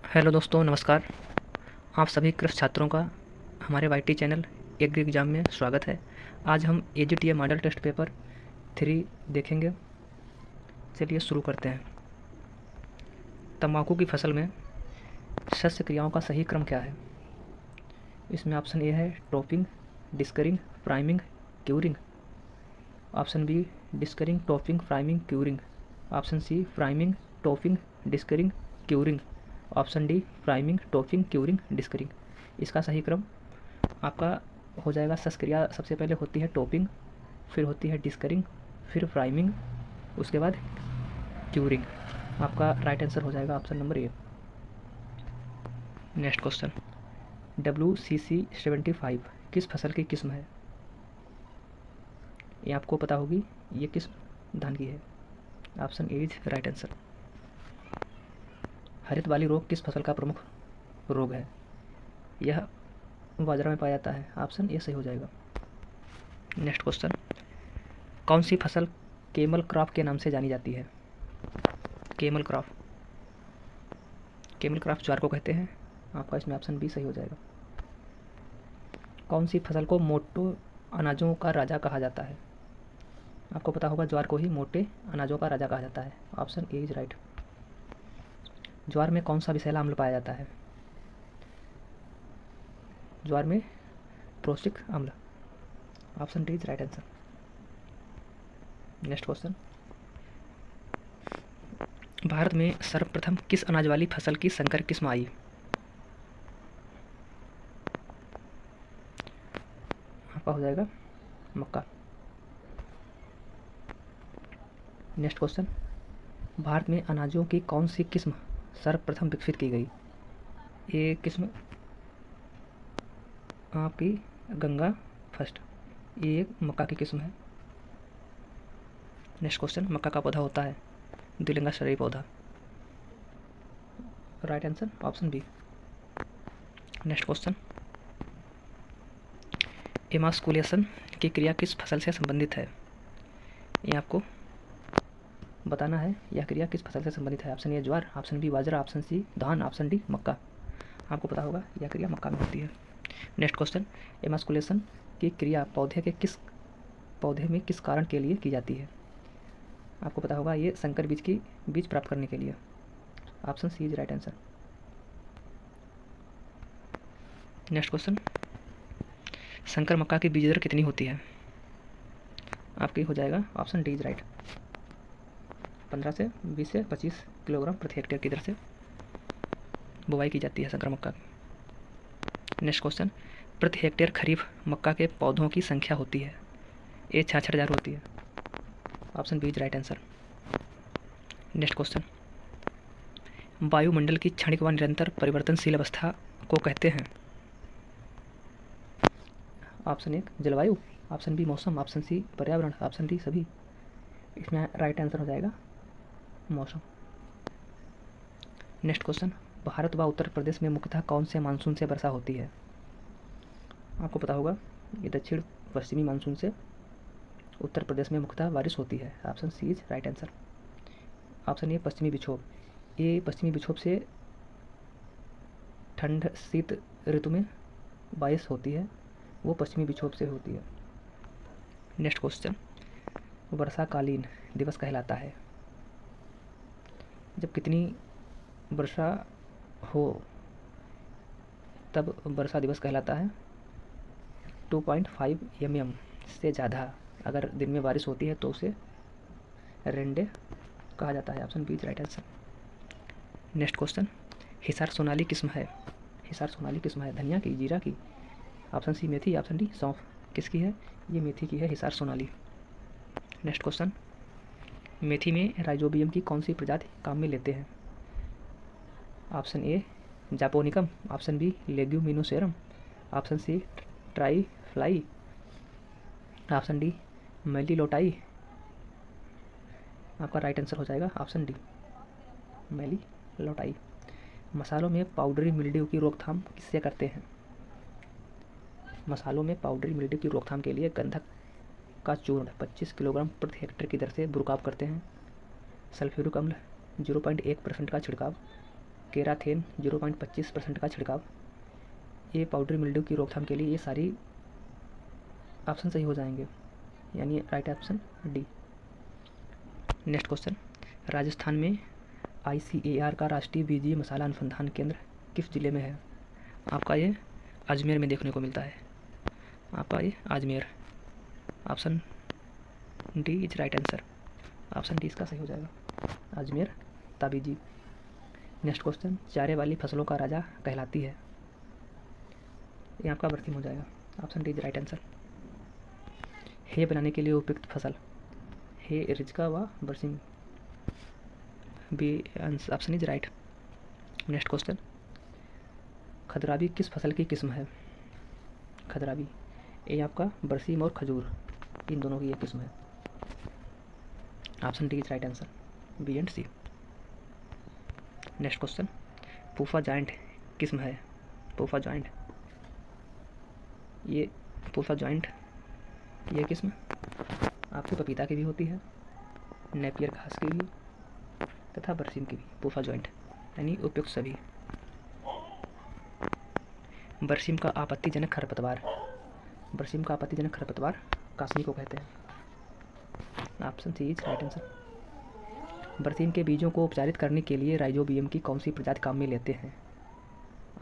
Hello दोस्तों, नमस्कार। आप सभी कृषि छात्रों का हमारे वाईटी चैनल एग्री एग्जाम में स्वागत है। आज हम एजीटीए मॉडल टेस्ट पेपर 3 देखेंगे। चलिए शुरू करते हैं। तंबाकू की फसल में शस्य क्रियाओं का सही क्रम क्या है? इसमें ऑप्शन ए है topping, desuckering, priming, curing. Option B desuckering, topping, priming, curing. Option C priming, topping, desuckering, curing. Option D priming, topping, curing, desuckering. इसका सही क्रम आपका हो जाएगा, शस्य क्रिया सबसे पहले होती है टॉपिंग, फिर होती है डिस्करिंग, फिर प्राइमिंग, उसके बाद क्यूरिंग। आपका राइट आंसर हो जाएगा option number A. Next question, WCC75 किस फसल की किस्म है? ये आपको पता होगी, ये किस धान की है? Option A is right answer. हरित वाली रोग किस फसल का प्रमुख रोग है? यह बाजरा में पाया जाता है। ऑप्शन ए सही हो जाएगा। नेक्स्ट क्वेश्चन, कौन सी फसल केमल क्रॉप के नाम से जानी जाती है? केमल क्रॉप, केमल क्रॉप ज्वार को कहते हैं। आपका इसमें ऑप्शन बी सही हो जाएगा। कौन सी फसल को मोटे अनाजों का राजा कहा जाता है? आपको पता होगा, ज्वार को ही मोटे अनाजों का राजा कहा जाता है। Option A is right. ज्वार में कौन सा विषैला अम्ल पाया जाता है? ज्वार में प्रोस्टिक अम्ल। Option D is right answer. Next question, भारत में सर्वप्रथम किस अनाज वाली फसल की संकर किस्म आई? आपका हो जाएगा मक्का। नेक्स्ट क्वेश्चन, भारत में अनाजों की कौन सी किस्म सर्वप्रथम विकसित की गई? ये किस्म आपकी गंगा फर्स्ट, ये एक मक्का की किस्म है। नेक्स्ट क्वेश्चन, मक्का का पौधा होता है द्विलिंगा शरीर पौधा। Right answer option B. Next question, emasculation की क्रिया किस फसल से संबंधित है? ये आपको बताना है, यह क्रिया किस फसल से संबंधित है। ऑप्शन ए ज्वार, ऑप्शन बी बाजरा, ऑप्शन सी धान, ऑप्शन डी मक्का। आपको पता होगा, यह क्रिया मक्का में होती है। नेक्स्ट क्वेश्चन, एमास्कुलेशन की क्रिया पौधे में किस कारण के लिए की जाती है? आपको पता होगा, ये संकर बीज प्राप्त करने के लिए। Option C is right answer. Next question, संकर मक्का की बीज दर कितनी होती है? आपकी हो जाएगा ऑप्शन डी इज राइट। 15 से 20 से 25 किलोग्राम प्रति हेक्टेयर की दर से बुवाई की जाती है संकर मक्का की। नेक्स्ट क्वेश्चन, प्रति हेक्टेयर खरीफ मक्का के पौधों की संख्या होती है? ये 66,000 होती है। Option B is right answer. Next question, वायुमंडल की क्षणिक व निरंतर परिवर्तनशील अवस्था को कहते हैं? ऑप्शन ए जलवायु, ऑप्शन बी मौसम, ऑप्शन सी पर्यावरण, ऑप्शन डी सभी। इसमें राइट आंसर हो जाएगा मौसम। नेक्स्ट क्वेश्चन, भारत व उत्तर प्रदेश में मुख्यतः कौन से मानसून से वर्षा होती है? आपको पता होगा, ये दक्षिण पश्चिमी मानसून से उत्तर प्रदेश में मुख्यतः बारिश होती है। Option C is right answer. Option A पश्चिमी विक्षोभ, ये पश्चिमी विक्षोभ से ठंड शीत ऋतु में बारिश होती है, वो पश्चिमी विक्षोभ से होती है। नेक्स्ट क्वेश्चन, वर्षाकालीन दिवस कहलाता है? जब कितनी वर्षा हो तब वर्षा दिवस कहलाता है। 2.5 mm से ज़्यादा अगर दिन में बारिश होती है तो उसे रेन डे कहा जाता है। Option B is right answer. Next question, Hisar Sonali किस्म है? हिसार सोनाली किस्म है धनिया की, जीरा की? ऑप्शन सी मेथी, ऑप्शन डी सौंफ। किसकी है? ये मेथी की है, हिसार सोनाली। नेक्स्ट क्वेश्चन, मेथी में राइजोबियम की कौन सी प्रजाति काम में लेते हैं? Option A japonicum, option B leguminosarum, option C trifolii, option D meliloti. आपका राइट आंसर हो जाएगा ऑप्शन डी मेलिलोटाई। मसालों में पाउडरी मिल्ड्यू की रोकथाम किससे करते हैं? मसालों में पाउडरी मिल्ड्यू की रोकथाम के लिए गंधक का चूर्ण 25 किलोग्राम प्रति हेक्टेयर की दर से बुरकाव करते हैं। सल्फ्यूरिक अम्ल 0.1% का छिड़काव, केराथेन 0.25% का छिड़काव। ये पाउडरी मिल्ड्यू की रोकथाम के लिए। ये सारी ऑप्शन सही हो जाएंगे, यानी right option D. Next question, Rajasthan में ICAR का राष्ट्रीय बीजीय मसाला अनुसंधान केंद्र किस जिले में है? आपका ये अजमेर में देखने को मिलता है। आपका ये Ajmer, option D is right answer. Option D इसका सही हो जाएगा, अजमेर ताबीजी। नेक्स्ट क्वेश्चन, चारे वाली फसलों का राजा कहलाती है। ये आपका बरसीम हो जाएगा, option D is right answer. Hay बनाने के लिए उपयुक्त फसल, हे रिजका व बरसीम, B option is right. Next question, खदराबी किस फसल की किस्म है? खदराबी, ये आपका बरसीम और खजूर, इन दोनों की ये किस्म है। Option D is right answer, B and C. Next question, पूफा जॉइंट किस्म है? पूफा जॉइंट, ये पूफा जॉइंट ये किस्म आपके पपीता की भी होती है, नेपियर घास की भी तथा बरसीम की भी। पूफा जॉइंट यानी उपयुक्त सभी। बरसीम का आपत्तिजनक खरपतवार, बरसीम का आपत्तिजनक खरपतवार कासनी को कहते हैं। Option C is right answer. बरसीम के बीजों को उपचारित करने के लिए राइजोबियम की कौन सी प्रजाति काम में लेते हैं?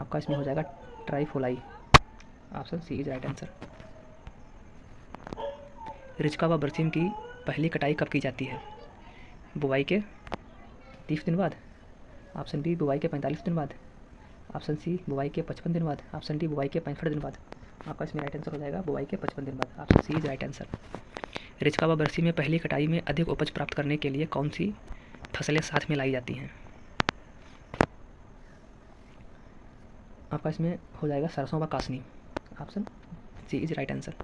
आपका इसमें हो जाएगा trifolii, option C is right answer. रिचका व बरसीम की पहली कटाई कब की जाती है? बुवाई के 30 दिन बाद, ऑप्शन बी बुवाई के 45 दिन बाद, ऑप्शन सी बुवाई के 55 दिन बाद, ऑप्शन डी बुवाई के 65 दिन बाद। आपका इसमें राइट आंसर हो जाएगा बुवाई के 55 दिन बाद, option C is right answer. रिचका व बरसीम में पहली कटाई में अधिक उपज प्राप्त करने के लिए कौन सी फसलें साथ में लाई जाती हैं? आपका इसमें हो जाएगा सरसों व कासनी, option C is right answer.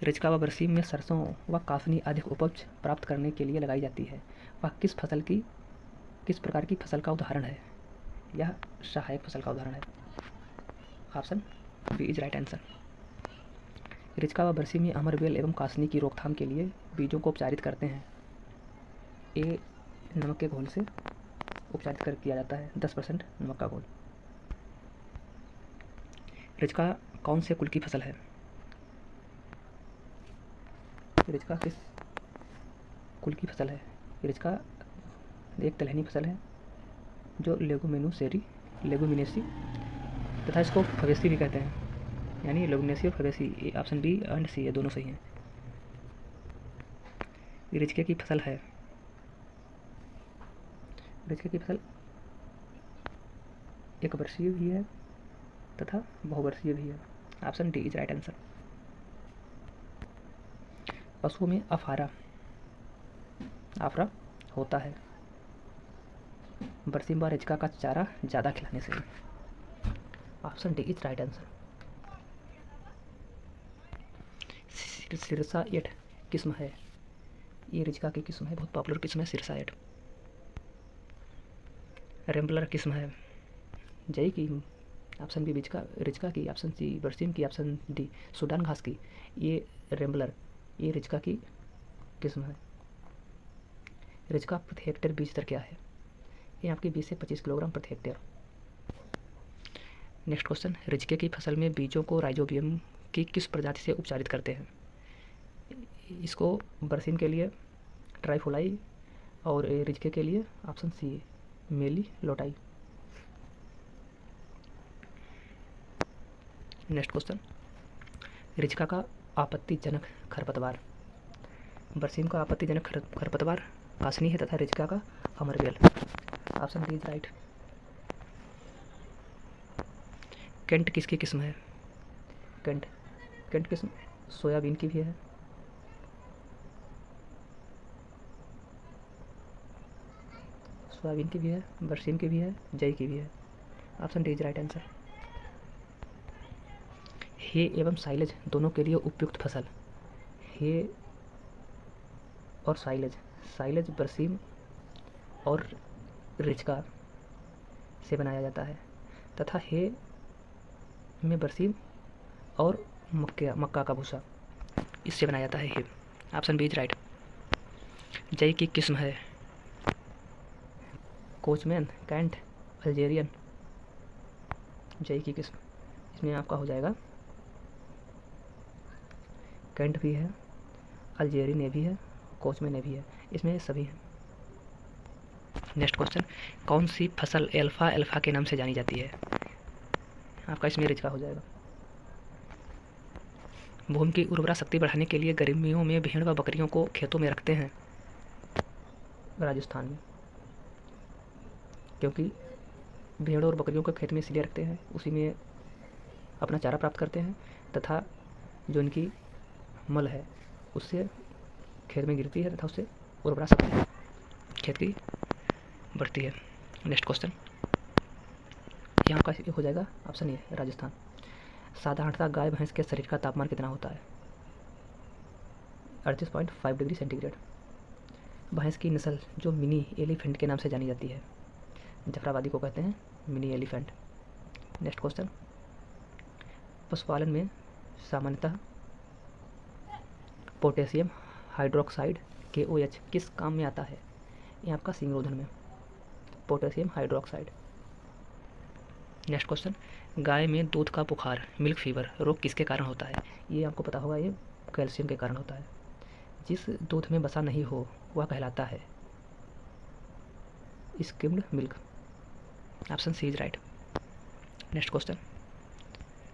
रिचका व बरसीम में सरसों व कासनी अधिक उपज प्राप्त करने के लिए लगाई जाती है। वह किस प्रकार की फसल का उदाहरण है? यह सहायक फसल का उदाहरण है, option B is right answer. रिचका व बरसीम में अमरबेल एवं कासनी की रोकथाम के लिए बीजों को उपचारित करते हैं। ए नमक के घोल से उपचारित कर किया जाता है, 10% नमक का घोल। रिचका कौन से कुल की फसल है? रिचका किस कुल की फसल है? रिचका एक तिलहनी फसल है जो लेगुमिनेसी तथा इसको फबेसी भी कहते हैं, यानी लेगुमिनेसी और फबेसी। ऑप्शन बी एंड सी ये दोनों सही हैं। रिचके की फसल है, रिचके की फसल एक वर्षीय भी है तथा बहुवर्षीय भी है, option D is right answer. पशुओं में आफरा होता है बरसीम व रिचका का चारा ज़्यादा खिलाने से, option D is right answer. Sirsa 8 किस्म है, ये रिचका की किस्म है, बहुत पॉपुलर किस्म है सिरसा 8। रेम्बलर किस्म है जई की, ऑप्शन बी रिचका की, ऑप्शन सी बरसीम की, ऑप्शन डी सूडान घास की। ये रेम्बलर ये रिचका की किस्म है। रिचका प्रति हेक्टेयर बीज दर क्या है? ये आपकी 20 से 25 किलोग्राम प्रति हेक्टेयर। नेक्स्ट क्वेश्चन, रिचके की फसल में बीजों को राइजोबियम की किस प्रजाति से उपचारित करते हैं? इसको बरसीम के लिए ट्राइफोलाई और रिचके के लिए ऑप्शन सी मेली लोटाई। नेक्स्ट क्वेश्चन, रिचका का आपत्तिजनक खरपतवार, बरसीम का आपत्तिजनक खरपतवार कासनी है तथा रिचका का अमरबेल, option D is right. Kent किसकी किस्म है? केंट किस्म सोयाबीन की भी है, सोयाबीन की भी है, बरसीम की भी है, जई की भी है, option D is right answer. Hay एवं साइलेज दोनों के लिए उपयुक्त फसल, हे और साइलेज बरसीम और रिचका से बनाया जाता है तथा हे में बरसीम और मक्का का भूसा इससे बनाया जाता है हे, ऑप्शन बी इज राइट। जई की किस्म है कोचमैन, कैंट, अल्जेरियन जई की किस्म, इसमें आपका हो जाएगा कैंट भी है, अल्जेरी ने भी है, कोचमे ने भी है, इसमें सभी हैं। नेक्स्ट क्वेश्चन, कौन सी फसल एल्फा एल्फा के नाम से जानी जाती है? आपका इसमें रिच का हो जाएगा। भूमि की उर्वरा शक्ति बढ़ाने के लिए गर्मियों में भेड़ व बकरियों को खेतों में रखते हैं राजस्थान में, क्योंकि भेड़ और बकरियों को खेत में इसलिए रखते हैं, उसी में अपना चारा प्राप्त करते हैं तथा जो इनकी मल है उससे खेत में गिरती है तथा उससे उर्वरा शक्ति खेत की बढ़ती है। नेक्स्ट क्वेश्चन, यहाँ का हो जाएगा ऑप्शन ए राजस्थान। साधारणतः गाय भैंस के शरीर का तापमान कितना होता है? 38.5 डिग्री सेंटीग्रेड। भैंस की नस्ल जो मिनी एलिफेंट के नाम से जानी जाती है, जफराबादी को कहते हैं मिनी एलिफेंट। नेक्स्ट क्वेश्चन, पशुपालन में सामान्यतः पोटेशियम हाइड्रोक्साइड KOH किस काम में आता है? ये आपका सिंगरोधन में, पोटेशियम हाइड्रोक्साइड। नेक्स्ट क्वेश्चन, गाय में दूध का बुखार मिल्क फीवर रोग किसके कारण होता है? ये आपको पता होगा, ये कैल्शियम के कारण होता है। जिस दूध में वसा नहीं हो वह कहलाता है skimmed milk. Option C is right. Next question,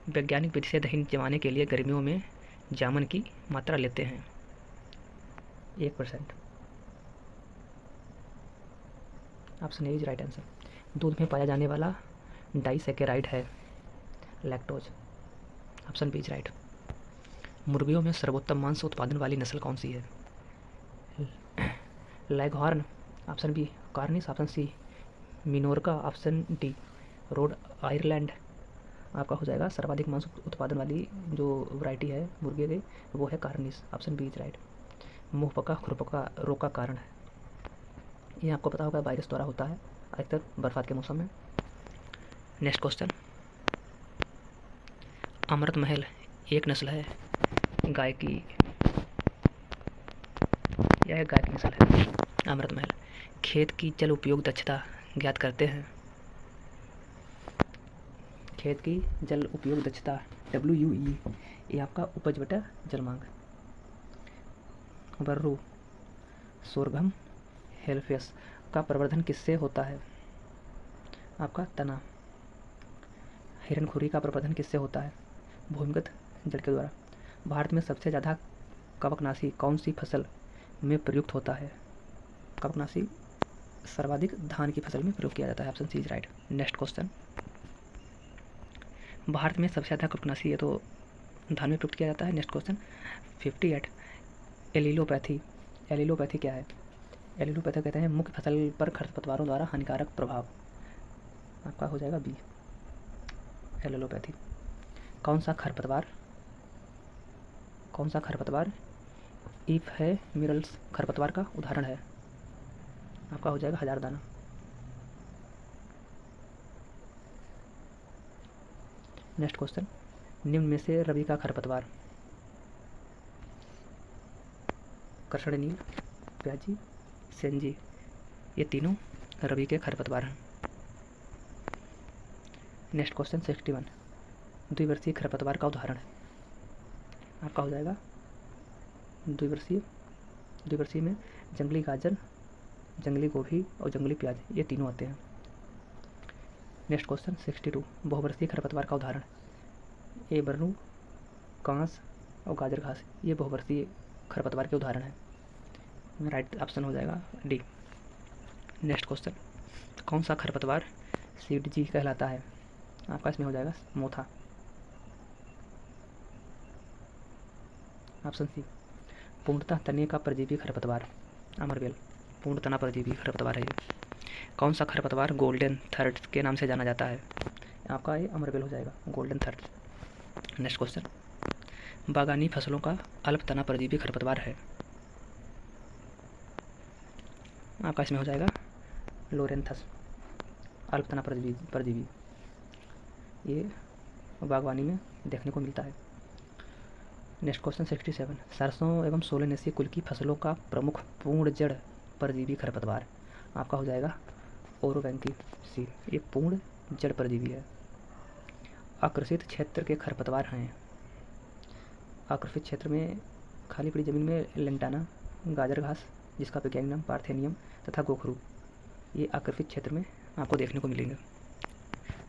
वैज्ञानिक विधि से दही जमाने के लिए गर्मियों में जामन की मात्रा लेते हैं 1%। Option A is right answer. दूध में पाया जाने वाला डाइसैकेराइड है lactose. Option B is right. मुर्गियों में सर्वोत्तम मांस उत्पादन वाली नस्ल कौन सी है? Leghorn. Option B Cornish. Option C Minorca. Option D Rhode Island. आपका हो जाएगा सर्वाधिक मांस उत्पादन वाली जो वैरायटी है मुर्गे की वो है Cornish. Option B is right. मुँह पका खुरपका रोग का कारण है, ये आपको पता होगा वायरस द्वारा होता है अधिकतर बरसात के मौसम में। नेक्स्ट क्वेश्चन, अमृत महल एक नस्ल है गाय की, यह गाय की नस्ल है अमृत महल। खेत की जल उपयोग दक्षता ज्ञात करते हैं। खेत की जल उपयोग दक्षता WUE, ये आपका उपज बटा जल मांग। बर्रू सोरघम हेल्फेस का प्रवर्धन किससे होता है? आपका तना। हिरनखुरी का प्रवर्धन किससे होता है? भूमिगत जल के द्वारा। भारत में सबसे ज़्यादा कवकनाशी कौन सी फसल में प्रयुक्त होता है? कवकनाशी सर्वाधिक धान की फसल में प्रयोग किया जाता है। Option C is right. Next question, भारत में सबसे ज़्यादा कवकनाशी ये तो धान में प्रयुक्त किया जाता है। Next question 58, allelopathy. एलिलोपैथी क्या है? एलिलोपैथी कहते हैं मुख्य फसल पर खरपतवारों द्वारा हानिकारक प्रभाव। आपका हो जाएगा बी एलिलोपैथी। कौन सा खरपतवार ईफ है मिरल्स खरपतवार का उदाहरण है? आपका हो जाएगा हजारदाना। नेक्स्ट क्वेश्चन, निम्न में से रवि का खरपतवार कृष्णनील, प्याजी, सेंजी, ये तीनों रवि के खरपतवार हैं। नेक्स्ट क्वेश्चन 61, द्विवर्षीय खरपतवार का उदाहरण है? आपका हो जाएगा द्विवर्षीय में जंगली गाजर, जंगली गोभी और जंगली प्याज, ये तीनों आते हैं। नेक्स्ट क्वेश्चन 62, बहुवर्षीय खरपतवार का उदाहरण? ए बरनू, कांस और गाजर घास, ये बहुवर्षीय खरपतवार के उदाहरण हैं। राइट ऑप्शन हो जाएगा डी। नेक्स्ट क्वेश्चन, कौन सा खरपतवार सीडजी कहलाता है? आपका इसमें हो जाएगा मोथा। ऑप्शन सी पूर्णतः तने का परजीवी खरपतवार अमरबेल, पूर्ण तना परजीवी खरपतवार है ये। कौन सा खरपतवार गोल्डन थर्ड के नाम से जाना जाता है? आपका ये अमरबेल हो जाएगा गोल्डन थर्ड। नेक्स्ट क्वेश्चन, बागानी फसलों का अल्प तना परजीवी खरपतवार है? आपका इसमें हो जाएगा लोरेंथस, अल्प तना परजीवी, ये बागवानी में देखने को मिलता है। नेक्स्ट क्वेश्चन 67, सरसों एवं सोलनेसी कुल की फसलों का प्रमुख पूर्ण जड़ परजीवी खरपतवार? आपका हो जाएगा ओरोवैंकी सी, ये पूर्ण जड़ परजीवी है। आकृषित क्षेत्र के खरपतवार हैं। आकृषित क्षेत्र में खाली पड़ी जमीन में लेंटाना, गाजर घास जिसका वैज्ञानिक नाम पार्थेनियम तथा गोखरू, ये आकृषित क्षेत्र में आपको देखने को मिलेंगे।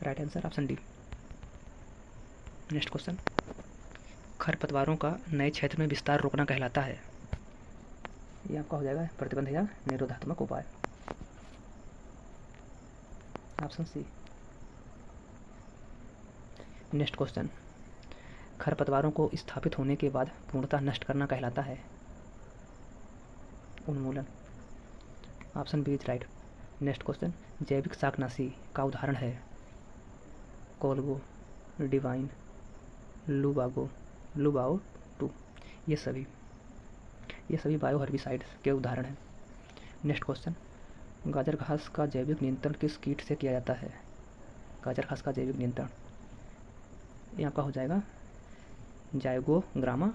Right answer option D. Next question, खरपतवारों का नए क्षेत्र में विस्तार रोकना कहलाता है। ये आपका हो जाएगा प्रतिबंध या निरोधात्मक उपाय। Option C. नेक्स्ट क्वेश्चन, खरपतवारों को स्थापित होने के बाद पूर्णतः नष्ट करना कहलाता है। उन्मूलन। Option B is right. Next question, जैविक शाकनाशी का उदाहरण है। कोलगो, डिवाइन, लुबाओ 2, ये सभी बायो हर्बिसाइड्स के उदाहरण हैं। नेक्स्ट क्वेश्चन, गाजर घास का जैविक नियंत्रण किस कीट से किया जाता है। गाजर घास का जैविक नियंत्रण ये आपका हो जाएगा Zygogramma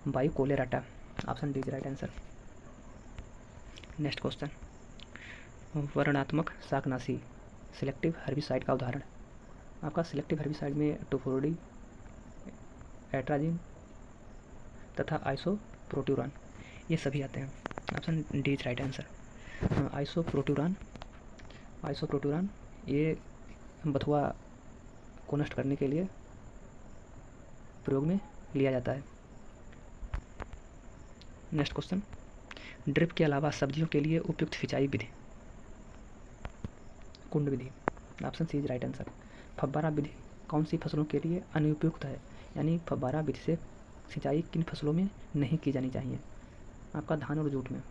bicolorata. Option D is right answer. Next question, वर्णात्मक शाकनाशी सिलेक्टिव हर्बिसाइड का उदाहरण। आपका सिलेक्टिव हर्बिसाइड में टोफोडी, एट्राजिन तथा आइसोप्रोट्यूरान ये सभी आते हैं। Option D is right answer. Isoproturon ये बथुआ को नष्ट करने के लिए प्रयोग में लिया जाता है। नेक्स्ट क्वेश्चन, ड्रिप के अलावा सब्जियों के लिए उपयुक्त सिंचाई विधि। कुंड विधि। Option C is right answer. फव्वारा विधि कौन सी फसलों के लिए अनुपयुक्त है, यानी फव्वारा विधि से सिंचाई किन फसलों में नहीं की जानी चाहिए। आपका धान और जूट में।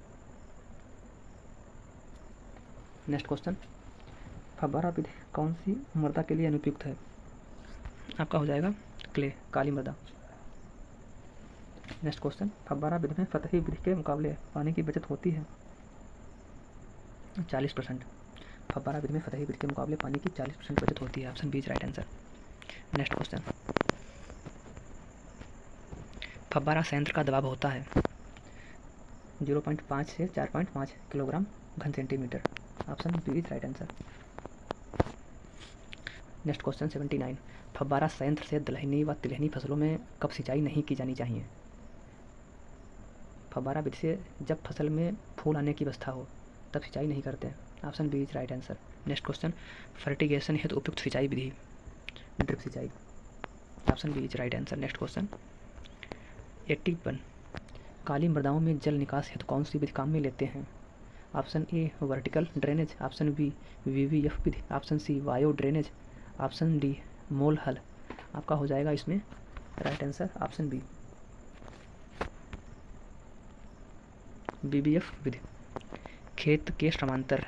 नेक्स्ट क्वेश्चन, फव्वारा विधि कौन सी मृदा के लिए अनुपयुक्त है। आपका हो जाएगा क्ले, काली मृदा। नेक्स्ट क्वेश्चन, फव्वारा विधि में सतही विधि के मुकाबले पानी की बचत होती है 40%। फव्वारा विधि में सतही विधि के मुकाबले पानी की 40% बचत होती है। Option B is right answer. Next question, फव्वारा संयंत्र का दबाव होता है 0.5 से 4.5 किलोग्राम घन centimetre. Option B is right answer. Next question 79, फव्वारा संयंत्र से दलहनी व तिलहनी फसलों में कब सिंचाई नहीं की जानी चाहिए। फव्वारा विधि से जब फसल में फूल आने की अवस्था हो तब सिंचाई नहीं करते हैं। Option B is right answer. Next question, fertigation हेतु उपयुक्त सिंचाई विधि। ड्रिप सिंचाई। Option B is right answer. Next question 81, काली मृदाओं में जल निकास हेतु कौन सी विधि काम में लेते हैं। Option A vertical drainage, option B VVF विधि, option C bio drainage, option D mole हल। आपका हो जाएगा इसमें right answer option B VVF विधि। खेत के समांतर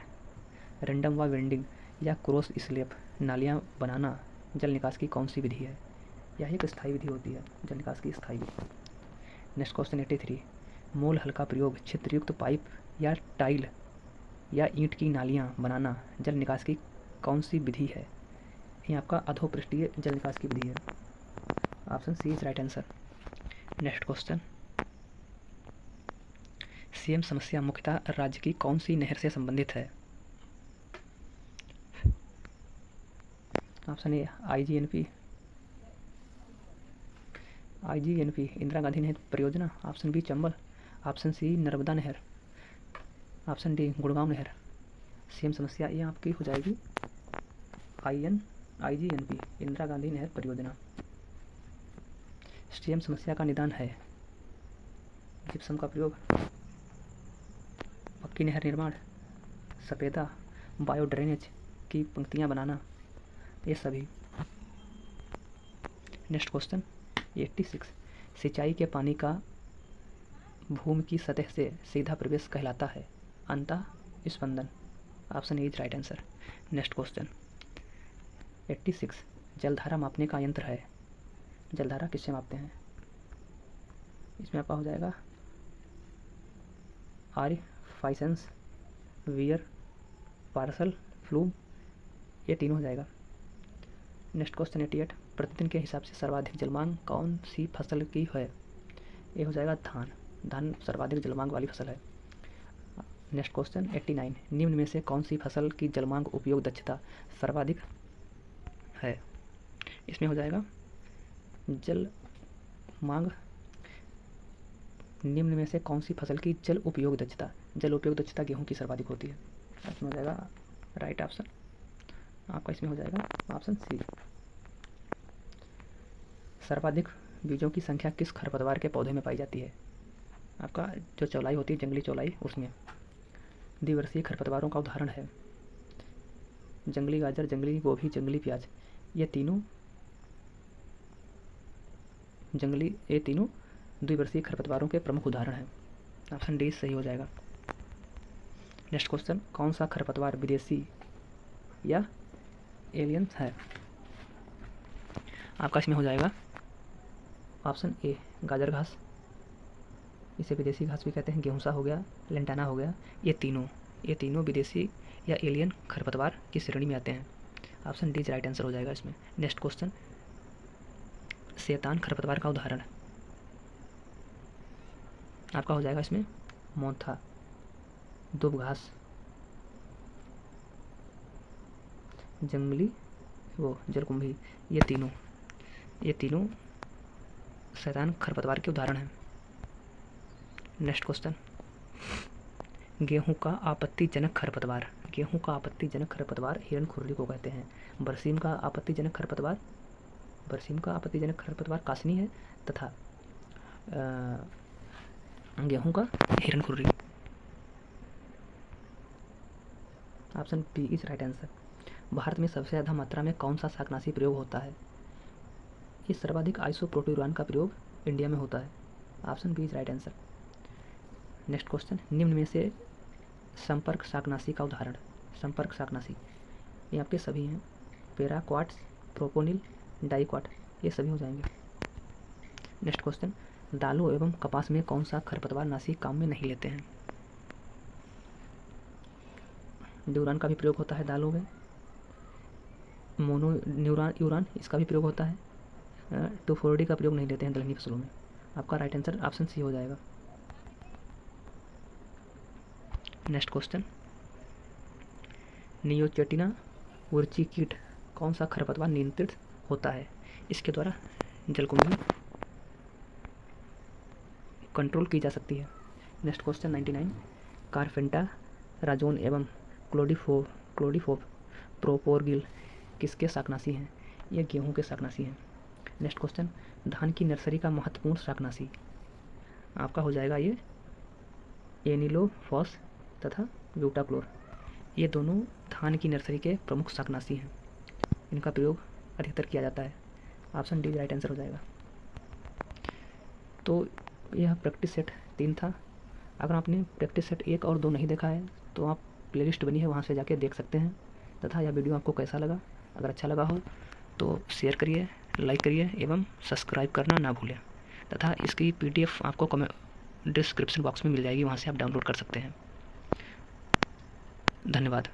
रेंडम व वेंडिंग या क्रॉस स्लैब नालियाँ बनाना जल निकास की कौन सी विधि है। यह एक स्थायी विधि होती है, जल निकास की स्थायी विधि। नेक्स्ट क्वेश्चन 83, मोल हल का प्रयोग छिद्रयुक्त पाइप या टाइल या ईंट की नालियाँ बनाना जल निकास की कौन सी विधि है। ये आपका अधोपृष्ठीय जल निकास की विधि है। Option C is right answer. Next question, सीएम समस्या मुख्यतः राज्य की कौन सी नहर से संबंधित है। Option A IGNP Indira Gandhi नहर परियोजना, option B Chambal, option C Narmada नहर, ऑप्शन डी गुड़गांव नहर। सीएम समस्या ये आपकी हो जाएगी आईजीएनपी इंदिरा गांधी नहर परियोजना। सीएम समस्या का निदान है जिप्सम का प्रयोग, पक्की नहर निर्माण, सफेदा, बायो ड्रेनेज की पंक्तियाँ बनाना, ये सभी। नेक्स्ट क्वेश्चन 86, सिंचाई के पानी का भूमि की सतह से सीधा प्रवेश कहलाता है अंतः स्पंदन। Option A is right answer. Next question 86, जलधारा मापने का यंत्र है। जलधारा किससे मापते हैं। इसमें आपका हो जाएगा आरिफाइसेंस, वियर, पार्सल, फ्लूम, ये तीनों हो जाएगा। नेक्स्ट क्वेश्चन 88, प्रतिदिन के हिसाब से सर्वाधिक जलमांग कौन सी फसल की है। ये हो जाएगा धान। धान सर्वाधिक जलमांग वाली फसल है। नेक्स्ट क्वेश्चन 89, निम्न में से कौन सी फसल की जलमांग उपयोग दक्षता सर्वाधिक है? इसमें हो जाएगा जल मांग, निम्न में से कौन सी फसल की जल उपयोग दक्षता गेहूं की सर्वाधिक होती है? इसमें हो जाएगा राइट ऑप्शन आपका, इसमें हो जाएगा ऑप्शन सी। सर्वाधिक बीजों की संख्या किस खरपतवार के पौधे में पाई जाती है? आपका जो चौलाई होती है, जंगली चौलाई, उसमें। द्विवर्षीय खरपतवारों का उदाहरण है जंगली गाजर, जंगली गोभी, जंगली प्याज। ये तीनों द्विवर्षीय खरपतवारों के प्रमुख उदाहरण हैं। ऑप्शन डी सही हो जाएगा। नेक्स्ट क्वेश्चन, कौन सा खरपतवार विदेशी या एलियन है? आपका इसमें हो जाएगा ऑप्शन ए गाजर घास, इसे विदेशी घास भी कहते हैं। गेहूंसा हो गया, लेंटाना हो गया, ये तीनों विदेशी या एलियन खरपतवार की श्रेणी में आते हैं। ऑप्शन डी राइट आंसर हो जाएगा इसमें। नेक्स्ट क्वेश्चन, शैतान खरपतवार का उदाहरण आपका हो जाएगा इसमें मोंथा, दुब घास, जंगली जलकुंभी। ये तीनों शैतान खरपतवार के उदाहरण हैं। नेक्स्ट क्वेश्चन, गेहूं का आपत्तिजनक खरपतवार हिरण खुरली को कहते हैं। बरसीम का आपत्तिजनक खरपतवार कासनी है तथा गेहूं का हिरण खुरली। Option B is right answer. भारत में सबसे ज़्यादा मात्रा में कौन सा शाकनाशी प्रयोग होता है? ये सर्वाधिक आइसोप्रोट्यूरान का प्रयोग इंडिया में होता है। Option B is right answer. Next question, निम्न में से संपर्क शाकनाशी का उदाहरण। संपर्क शाकनाशी ये आपके सभी हैं, पैराक्वाट्स, प्रोपोनिल, डाइक्वाट, ये सभी हो जाएंगे। नेक्स्ट क्वेश्चन, दालों एवं कपास में कौन सा खरपतवार नाशी काम में नहीं लेते हैं? ड्यूरान का भी प्रयोग होता है दालों में, यूरान इसका भी प्रयोग होता है, 2,4-D का प्रयोग नहीं लेते हैं दलहनी फसलों में। आपका राइट आंसर ऑप्शन सी हो जाएगा। नेक्स्ट क्वेश्चन, नियोचेटिना उर्ची कीट कौन सा खरपतवार नियंत्रित होता है? इसके द्वारा जलकुंभी कंट्रोल की जा सकती है। नेक्स्ट क्वेश्चन 99, कारपेंटा, राजोन एवं क्लोडीफोब प्रोपोरगिल किसके शाकनाशी हैं? ये गेहूं के शाकनाशी हैं। नेक्स्ट क्वेश्चन, धान की नर्सरी का महत्वपूर्ण शाकनाशी आपका हो जाएगा ये एनिलोफॉस तथा ब्यूटाक्लोर। ये दोनों धान की नर्सरी के प्रमुख शाकनाशी हैं, इनका प्रयोग अधिकतर किया जाता है। ऑप्शन डी राइट आंसर हो जाएगा। तो यह प्रैक्टिस सेट 3 था। अगर आपने प्रैक्टिस सेट 1 और 2 नहीं देखा है तो आप प्लेलिस्ट बनी है वहाँ से जाके देख सकते हैं। तथा यह वीडियो आपको कैसा लगा? अगर अच्छा लगा हो तो शेयर करिए, लाइक करिए एवं सब्सक्राइब करना ना भूलें। तथा इसकी PDF आपको डिस्क्रिप्शन बॉक्स में मिल जाएगी, वहाँ से आप डाउनलोड कर सकते हैं। धन्यवाद।